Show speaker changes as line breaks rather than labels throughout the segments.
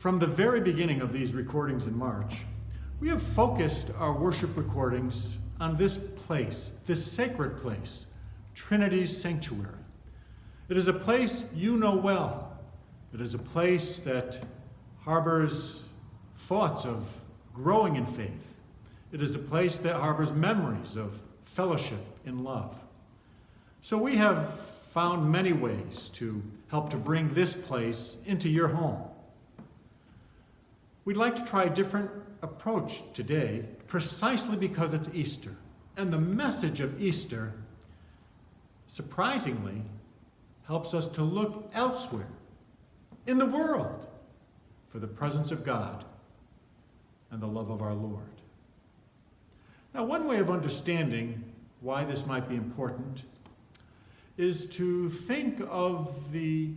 From the very beginning of these recordings in March, we have focused our worship recordings on this place, this sacred place, Trinity's Sanctuary. It is a place you know well. It is a place that harbors thoughts of growing in faith. It is a place that harbors memories of fellowship in love. So we have found many ways to help to bring this place into your home. We'd like to try a different approach today, precisely because it's Easter. And the message of Easter, surprisingly, helps us to look elsewhere in the world for the presence of God and the love of our Lord. Now, one way of understanding why this might be important is to think of the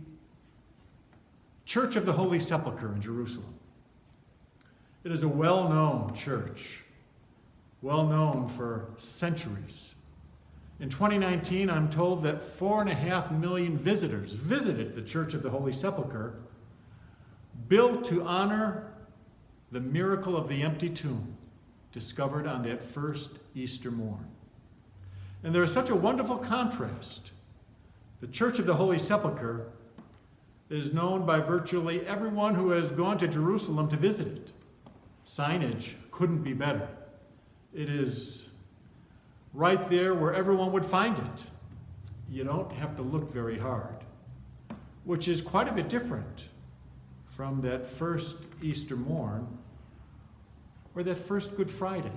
Church of the Holy Sepulchre in Jerusalem. It is a well-known church, well-known for centuries. In 2019, I'm told that 4.5 million visitors visited the Church of the Holy Sepulchre, built to honor the miracle of the empty tomb discovered on that first Easter morn. And there is such a wonderful contrast. The Church of the Holy Sepulchre is known by virtually everyone who has gone to Jerusalem to visit it. Signage couldn't be better. It is right there where everyone would find it. You don't have to look very hard, which is quite a bit different from that first Easter morn or that first Good Friday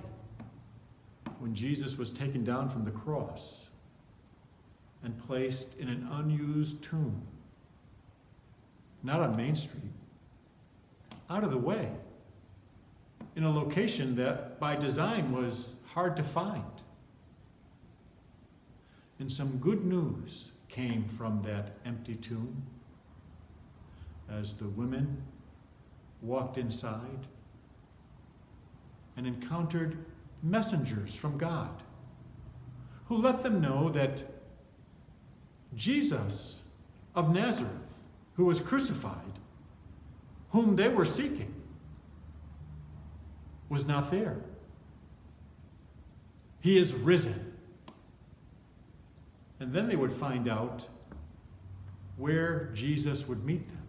when Jesus was taken down from the cross and placed in an unused tomb, not on Main Street, out of the way, in a location that by design was hard to find. And some good news came from that empty tomb as the women walked inside and encountered messengers from God who let them know that Jesus of Nazareth, who was crucified, whom they were seeking, was not there. He is risen. And then they would find out where Jesus would meet them.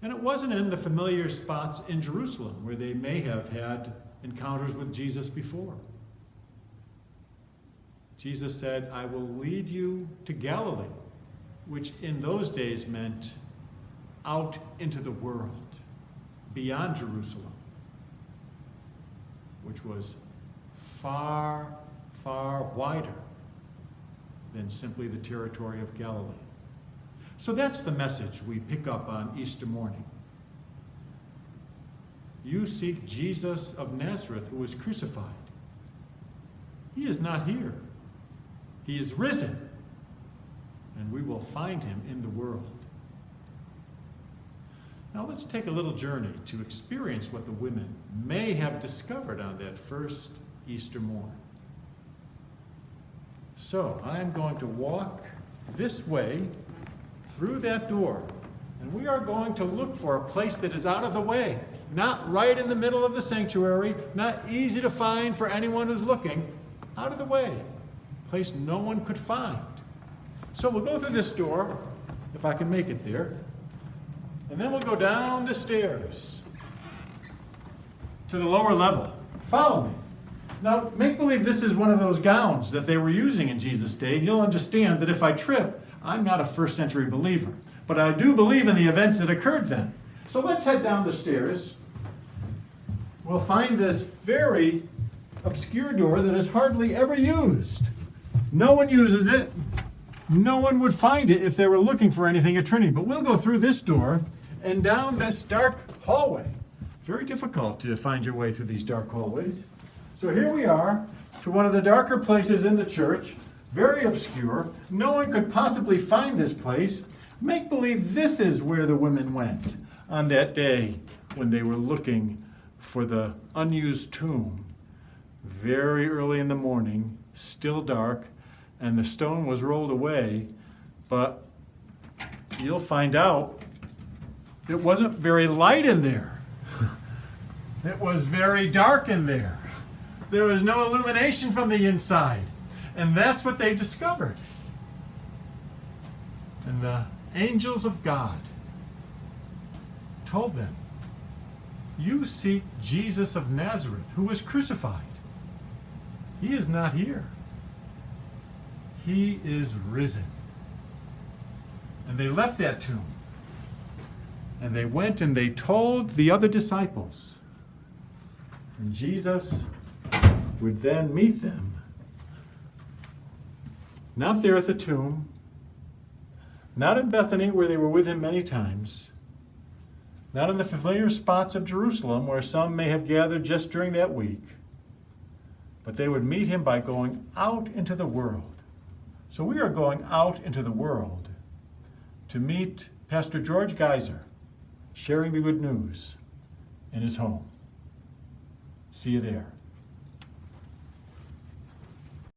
And it wasn't in the familiar spots in Jerusalem where they may have had encounters with Jesus before. Jesus said, "I will lead you to Galilee," which in those days meant out into the world, beyond Jerusalem, which was far, far wider than simply the territory of Galilee. So that's the message we pick up on Easter morning. You seek Jesus of Nazareth who was crucified. He is not here. He is risen, and we will find him in the world. Now let's take a little journey to experience what the women may have discovered on that first Easter morn. So I'm going to walk this way through that door, and we are going to look for a place that is out of the way, not right in the middle of the sanctuary, not easy to find for anyone who's looking, out of the way, a place no one could find. So we'll go through this door, if I can make it there, and then we'll go down the stairs to the lower level. Follow me. Now, make believe this is one of those gowns that they were using in Jesus' day, and you'll understand that if I trip, I'm not a first century believer, but I do believe in the events that occurred then. So let's head down the stairs. We'll find this very obscure door that is hardly ever used. No one uses it. No one would find it if they were looking for anything at Trinity, but we'll go through this door and down this dark hallway. Very difficult to find your way through these dark hallways. So here we are to one of the darker places in the church, very obscure. No one could possibly find this place. Make believe this is where the women went on that day when they were looking for the unused tomb. Very early in the morning, still dark, and the stone was rolled away, but you'll find out It wasn't very light in there. It was very dark in there. There was no illumination from the inside. And that's what they discovered. And the angels of God told them, "You seek Jesus of Nazareth, who was crucified. He is not here. He is risen." And they left that tomb. And they went and they told the other disciples. And Jesus would then meet them, not there at the tomb, not in Bethany where they were with him many times, not in the familiar spots of Jerusalem where some may have gathered just during that week, but they would meet him by going out into the world. So we are going out into the world to meet Pastor George Geiser, sharing the good news in his home. See you there.